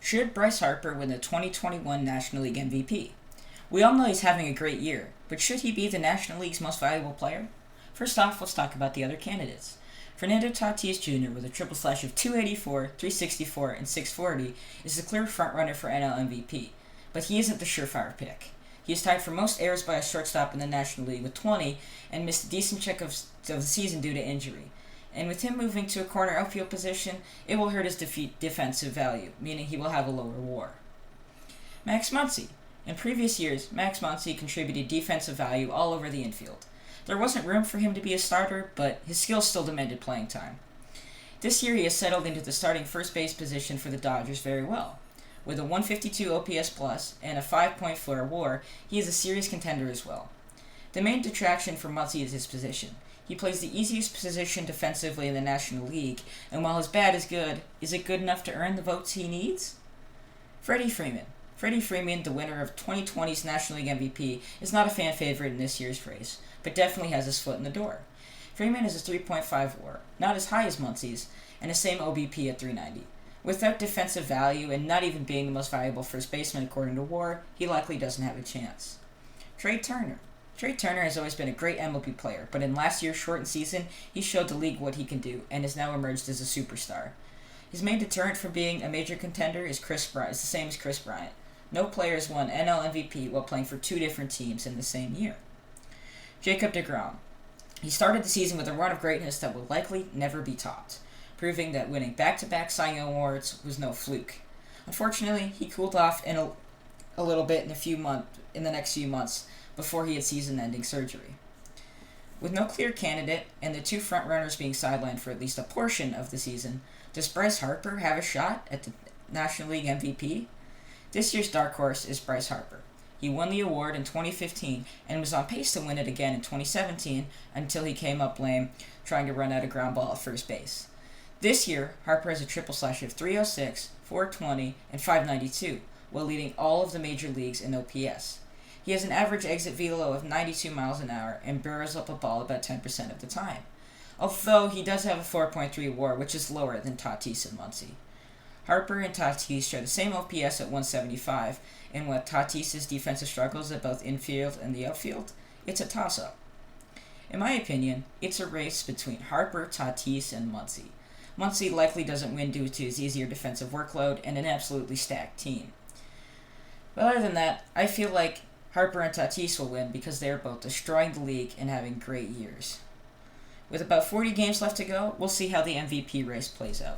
Should Bryce Harper win the 2021 National League MVP? We all know he's having a great year, but should he be the National League's most valuable player? First off, let's talk about the other candidates. Fernando Tatis Jr. with a triple slash of 284, 364, and 640 is the clear frontrunner for NL MVP, but he isn't the surefire pick. He is tied for most errors by a shortstop in the National League with 20 and missed a decent chunk of the season due to injury. And with him moving to a corner outfield position, it will hurt his defensive value, meaning he will have a lower WAR. Max Muncie. In previous years, Max Muncie contributed defensive value all over the infield. There wasn't room for him to be a starter, but his skills still demanded playing time. This year he has settled into the starting first base position for the Dodgers very well. With a 152 OPS plus and a 5.4 WAR, he is a serious contender as well. The main detraction for Muncie is his position. He plays the easiest position defensively in the National League, and while his bat is good, is it good enough to earn the votes he needs? Freddie Freeman. Freddie Freeman, the winner of 2020's National League MVP, is not a fan favorite in this year's race, but definitely has his foot in the door. Freeman is a 3.5 WAR, not as high as Muncie's, and the same OBP at 390. Without defensive value and not even being the most valuable first baseman according to WAR, he likely doesn't have a chance. Trey Turner. Trey Turner has always been a great MLB player, but in last year's shortened season, he showed the league what he can do and has now emerged as a superstar. His main deterrent from being a major contender is the same as Chris Bryant. No player has won NL MVP while playing for two different teams in the same year. Jacob Degrom. He started the season with a run of greatness that will likely never be topped, proving that winning back-to-back Cy Young Awards was no fluke. Unfortunately, he cooled off in a little bit in the next few months before he had season-ending surgery. With no clear candidate and the two frontrunners being sidelined for at least a portion of the season, does Bryce Harper have a shot at the National League MVP? This year's dark horse is Bryce Harper. He won the award in 2015 and was on pace to win it again in 2017 until he came up lame trying to run out a ground ball at first base. This year, Harper has a triple slash of 306, 420, and 592, while leading all of the major leagues in OPS. He has an average exit velo of 92 miles an hour and barrels up a ball about 10% of the time, although he does have a 4.3 WAR, which is lower than Tatis and Muncie. Harper and Tatis share the same OPS at 175, and with Tatis' defensive struggles at both infield and the outfield, it's a toss-up. In my opinion, it's a race between Harper, Tatis, and Muncie. Muncie likely doesn't win due to his easier defensive workload and an absolutely stacked team. But other than that, I feel like Harper and Tatis will win because they are both destroying the league and having great years. With about 40 games left to go, we'll see how the MVP race plays out.